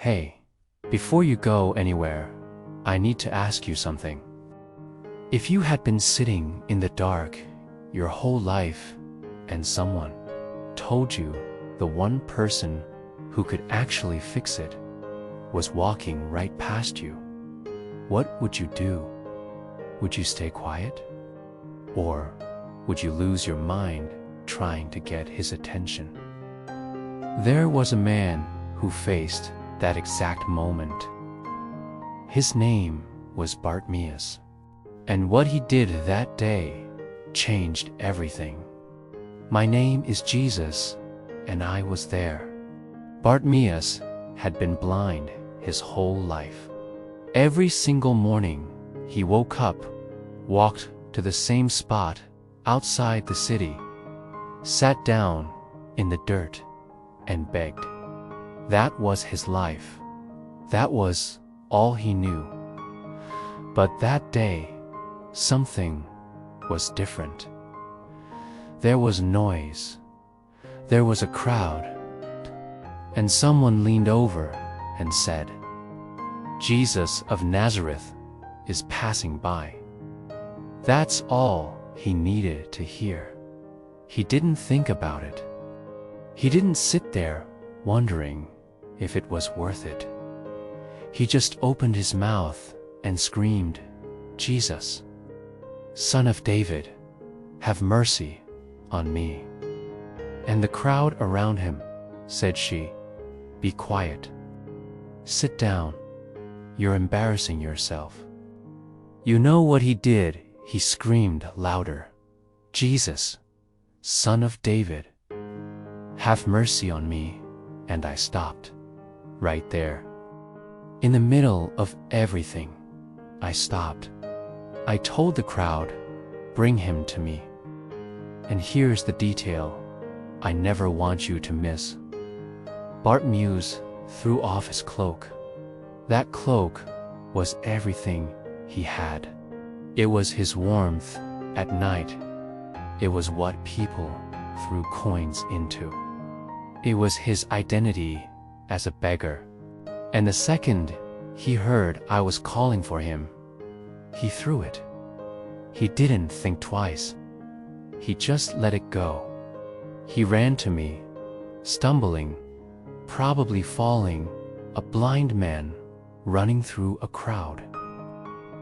Hey, before you go anywhere, I need to ask you something. If you had been sitting in the dark your whole life and someone told you the one person who could actually fix it was walking right past you, what would you do? Would you stay quiet? Or would you lose your mind trying to get his attention? There was a man who faced that exact moment. His name was Bartimaeus, and what he did that day changed everything. My name is Jesus, and I was there. Bartimaeus had been blind his whole life. Every single morning, he woke up, walked to the same spot outside the city, sat down in the dirt, and begged. That was his life. That was all he knew. But that day, something was different. There was noise. There was a crowd. And someone leaned over and said, "Jesus of Nazareth is passing by." That's all he needed to hear. He didn't think about it. He didn't sit there wondering if it was worth it. He just opened his mouth and screamed, "Jesus, Son of David, have mercy on me." And the crowd around him said, "Be quiet. Sit down. You're embarrassing yourself." You know what he did? He screamed louder, "Jesus, Son of David, have mercy on me." And I stopped. Right there. In the middle of everything, I stopped. I told the crowd, "Bring him to me." And here's the detail I never want you to miss. Bartimaeus threw off his cloak. That cloak was everything he had. It was his warmth at night. It was what people threw coins into. It was his identity as a beggar. And the second he heard I was calling for him, he threw it. He didn't think twice. He just let it go. He ran to me, stumbling, probably falling, a blind man running through a crowd.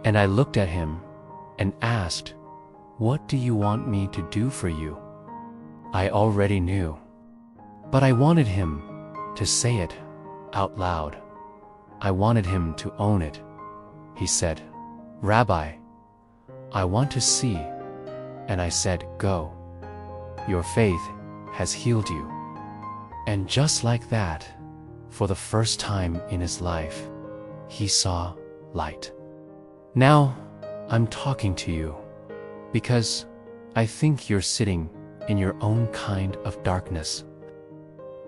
And I looked at him and asked, "What do you want me to do for you?" I already knew, but I wanted him to say it out loud. I wanted him to own it. He said, "Rabbi, I want to see." And I said, "Go. Your faith has healed you." And just like that, for the first time in his life, he saw light. Now, I'm talking to you because I think you're sitting in your own kind of darkness.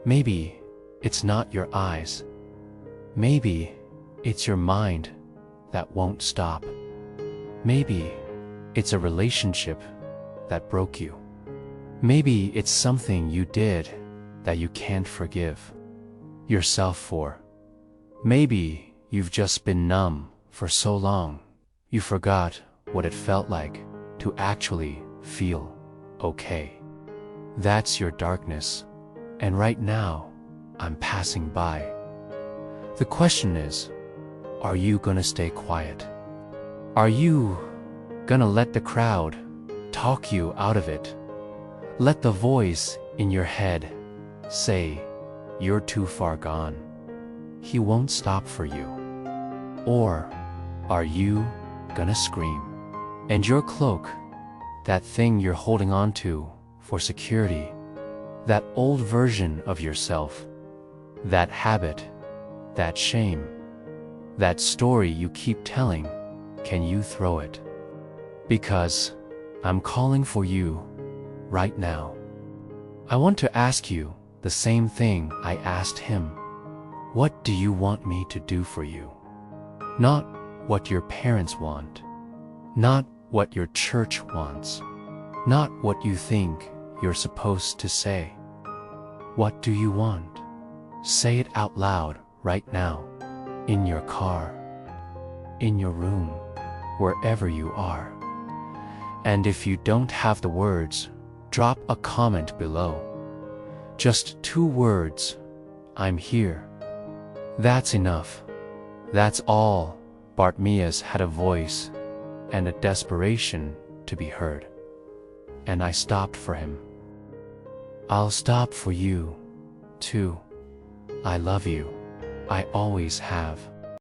Maybe it's not your eyes. Maybe it's your mind that won't stop. Maybe it's a relationship that broke you. Maybe it's something you did that you can't forgive yourself for. Maybe you've just been numb for so long, you forgot what it felt like to actually feel okay. That's your darkness, and right now, I'm passing by. The question is, are you gonna stay quiet? Are you gonna let the crowd talk you out of it? Let the voice in your head say, "You're too far gone. He won't stop for you." Or are you gonna scream? And your cloak, that thing you're holding on to for security, that old version of yourself, that habit, that shame, that story you keep telling, can you throw it? Because I'm calling for you right now. I want to ask you the same thing I asked him. What do you want me to do for you? Not what your parents want. Not what your church wants. Not what you think you're supposed to say. What do you want? Say it out loud right now, in your car, in your room, wherever you are. And if you don't have the words, drop a comment below. Just 2 words, I'm here. That's enough. That's all. Bartimaeus had a voice and a desperation to be heard. And I stopped for him. I'll stop for you, too. I love you. I always have.